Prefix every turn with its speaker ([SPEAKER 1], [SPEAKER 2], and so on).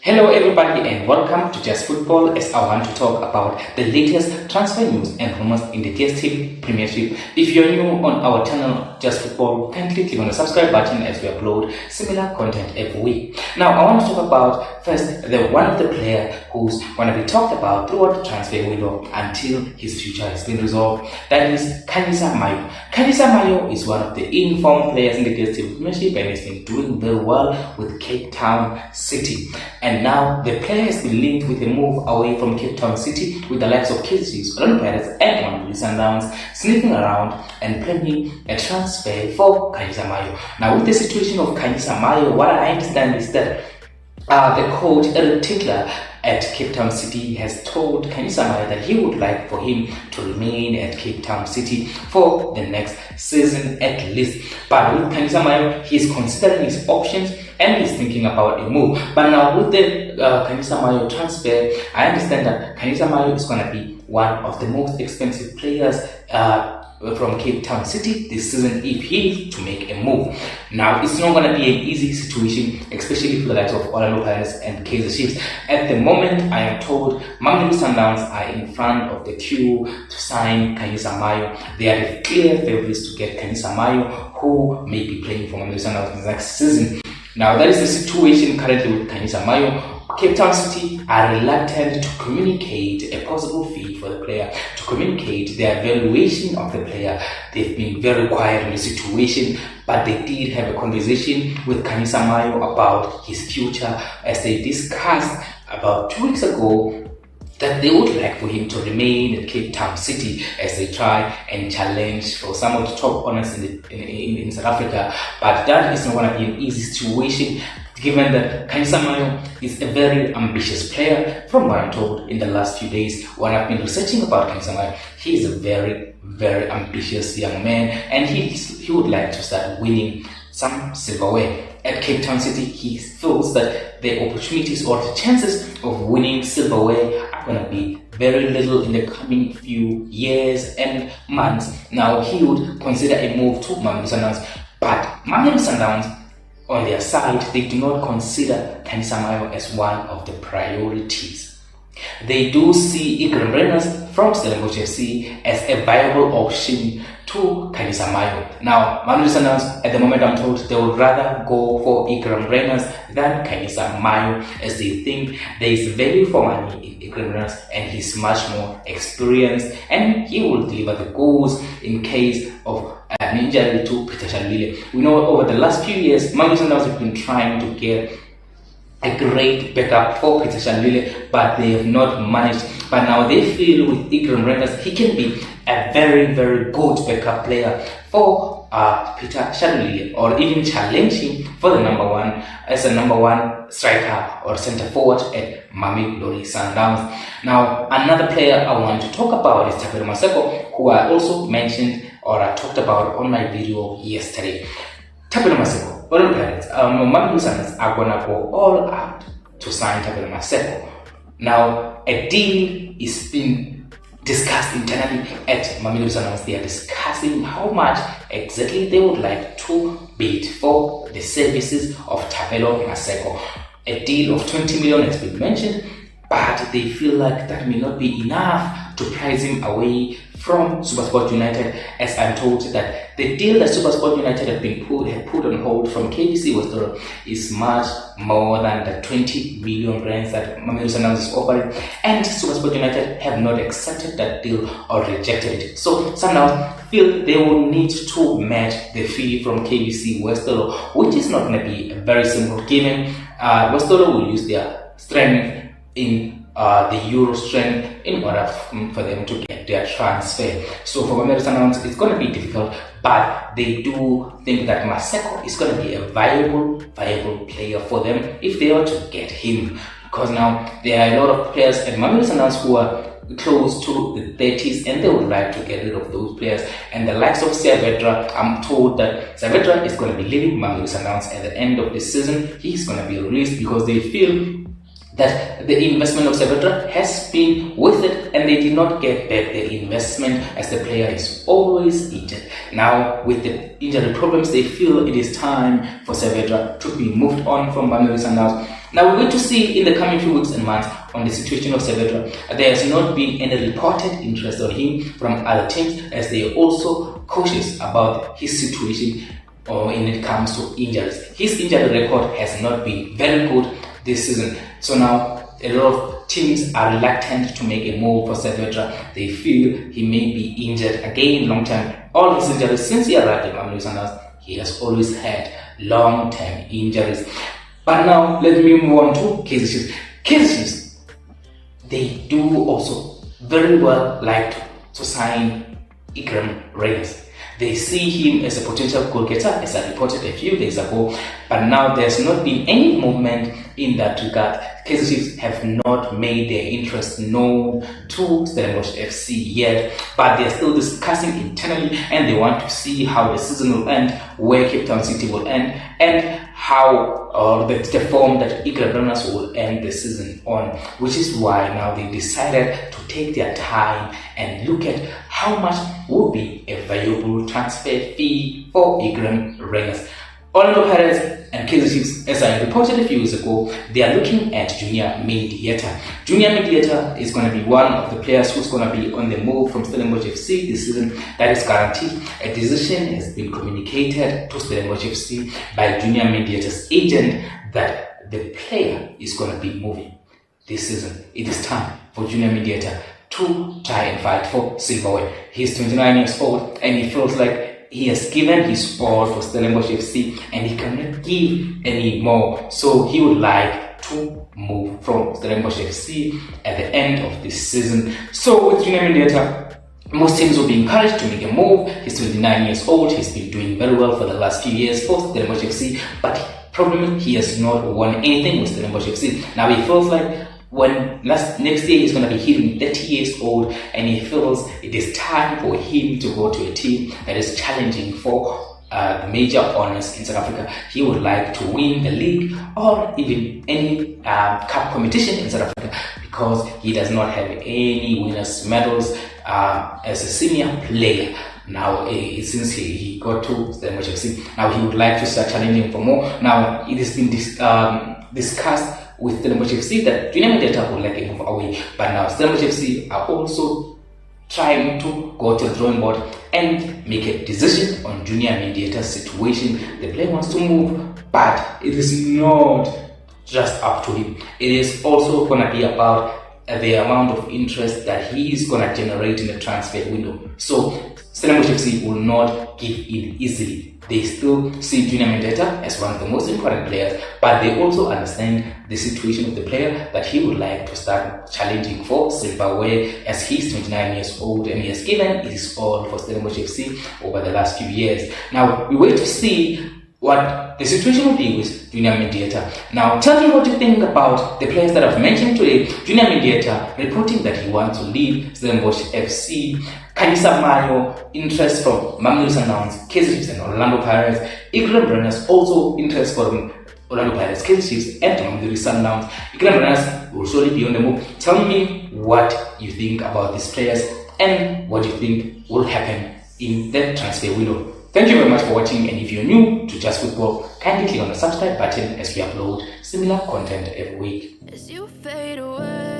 [SPEAKER 1] Hello everybody and welcome to Just Football, as I want to talk about the latest transfer news and rumors in the Dstv Premiership. If you're new on our channel Just Football, kindly click on the subscribe button as we upload similar content every week. Now I want to talk about first one of the players who's going to be talked about throughout the transfer window until his future has been resolved. That is Khanyisa Mayo. Khanyisa Mayo is one of the informed players in the Dstv Premiership and has been doing very well with Cape Town City. And now the player has been linked with a move away from Cape Town City, with the likes of KaizerChiefs, and Sundowns sniffing around and planning a transfer for Khanyisa Mayo. Now with the situation of Khanyisa Mayo, what I understand is that the coach at Cape Town City has told Khanyisa Mayo that he would like for him to remain at Cape Town City for the next season at least. But with Khanyisa Mayo, he's considering his options and he's thinking about a move. But now with the Khanyisa Mayo transfer, I understand that Khanyisa Mayo is going to be one of the most expensive players from Cape Town City this season if he is to make a move. Now it's not going to be an easy situation, especially for the likes of Rayners and KaizerChiefs. At the moment, I am told Mamelodi Sundowns are in front of the queue to sign Khanyisa Mayo. They are the clear favorites to get Khanyisa Mayo, who may be playing for Mamelodi Sundowns in the next season. Now that is the situation currently with Khanyisa Mayo. Cape Town City are reluctant to communicate a possible fee for the player, to communicate their evaluation of the player. They've been very quiet in the situation, but they did have a conversation with Khanyisa Mayo about his future, as they discussed about 2 weeks ago that they would like for him to remain at Cape Town City as they try and challenge for some of the top honors in South Africa. But that is not going to be an easy situation, given that Khanyisa Mayo is a very ambitious player. From what I'm told in the last few days, when I've been researching about Khanyisa Mayo, he is a very, very ambitious young man, and he would like to start winning some silverware. At Cape Town City, he feels that the opportunities or the chances of winning silverware are going to be very little in the coming few years and months. Now, he would consider a move to Mamelodi Sundowns, but Mamelodi Sundowns, on their side, they do not consider Khanyisa Mayo as one of the priorities. They do see Igraam Rayners from Stellenbosch FC as a viable option to Khanyisa Mayo. Now, Mamelodi Sundowns, at the moment I'm told, they would rather go for Igraam Rayners than Khanyisa Mayo, as they think there is value for money in Igraam Rayners and he's much more experienced and he will deliver the goals in case of an injury to Pitso. We know over the last few years, Mamelodi Sundowns have been trying to get a great backup for Pitso, but they have not managed. But now they feel with Igraam Rayners, he can be a very, very good backup player for Pitso, or even challenge him for the number one striker or centre forward at Mamelodi Sundowns. Now, another player I want to talk about is Maseko, who I also mentioned or I talked about on my video yesterday. Maseko, all parents, Mamelodi Sundowns are gonna go all out to sign Maseko. Now, a deal is being discussed internally at Mamelodi Sundowns. They are discussing how much exactly they would like to bid for the services of Maseko. A deal of 20 million has been mentioned, but they feel like that may not be enough to price him away from Supersport United, as I'm told that the deal that Supersport United had put on hold from KBC Western is much more than the 20 million rands that Mamelodi Sundowns is offering, and Supersport United have not accepted that deal or rejected it. So Sundowns feel they will need to match the fee from KBC Western, which is not going to be very simple, given Western will use their strength in the Euro strength in order for them to get their transfer. So for Mamelodi Sundowns, it's going to be difficult, but they do think that Maseko is going to be a viable player for them if they are to get him, because now there are a lot of players at Mamelodi Sundowns who are close to the 30s and they would like to get rid of those players. And the likes of Saavedra, I'm told that Saavedra is going to be leaving Mamelodi Sundowns at the end of the season. He's going to be released because they feel that the investment of Saavedra has been worth it and they did not get back their investment, as the player is always injured. Now with the injury problems, they feel it is time for Saavedra to be moved on from Mamelodi Sundowns. Now we're going to see in the coming few weeks and months on the situation of Saavedra. There has not been any reported interest on him from other teams, as they are also cautious about his situation when it comes to injuries. His injury record has not been very good this season. So now a lot of teams are reluctant to make a move for Saavedra. They feel he may be injured again long term. All his injuries since he arrived at Mamelodi Sundowns, he has always had long-term injuries. But now let me move on to KaizerChiefs. KaizerChiefs, they do also very well like to sign Igraam Rayners. They see him as a potential goal getter, as I reported a few days ago, but now there's not been any movement in that regard. KaizerChiefs have not made their interest known to Stellenbosch FC yet, but they're still discussing internally, and they want to see how the season will end, where Cape Town City will end, and how the form that Igraam will end the season on, which is why now they decided to take their time and look at how much would be a valuable transfer fee for Igraam. Orlando Pirates and KaizerChiefs, as I reported a few years ago, they are looking at Junior Mendieta. Junior Mendieta is going to be one of the players who's going to be on the move from Stellenbosch FC this season. That is guaranteed. A decision has been communicated to Stellenbosch FC by Junior Mendieta's agent that the player is going to be moving this season. It is time for Junior Mendieta to try and fight for silverware. He's 29 years old and he feels like he has given his all for Stellenbosch FC and he cannot give any more. So he would like to move from Stellenbosch FC at the end of this season. So with Junior Mendieta, most teams will be encouraged to make a move. He's 29 years old. He's been doing very well for the last few years for Stellenbosch FC, but probably he has not won anything with Stellenbosch FC. Now he feels like next year he's going to be hitting 30 years old, and he feels it is time for him to go to a team that is challenging for the major honors in South Africa. He would like to win the league or even any cup competition in South Africa, because he does not have any winners' medals as a senior player. Now, since he got to Stellenbosch FC, now he would like to start challenging for more. Now, it has been discussed with Stellenbosch FC that Junior Mendieta would like a move away, but now Stellenbosch FC are also trying to go to the drawing board and make a decision on Junior Mendieta's situation. The player wants to move, but it is not just up to him. It is also going to be about the amount of interest that he is going to generate in the transfer window. So Stellenbosch FC will not give in easily. They still see Junior Mendieta as one of the most important players, but they also understand the situation of the player, that he would like to start challenging for silverware, as he's 29 years old and he has given his all for Stellenbosch FC over the last few years. Now we wait to see what the situation will be with Junior Mendieta. Now tell me what you think about the players that I've mentioned today. Junior Mendieta reporting that he wants to leave Stellenbosch FC. Khanyisa Mayo, interest from Mamelodi Sundowns, KaizerChiefs and Orlando Pirates. Igraam also interest from Orlando Pirates, KaizerChiefs and Mamelodi Sundowns. Igraam will surely be on the move. Tell me what you think about these players and what you think will happen in the transfer window. Thank you very much for watching, and if you're new to Just Football, kindly click on the subscribe button as we upload similar content every week.
[SPEAKER 2] As you fade away.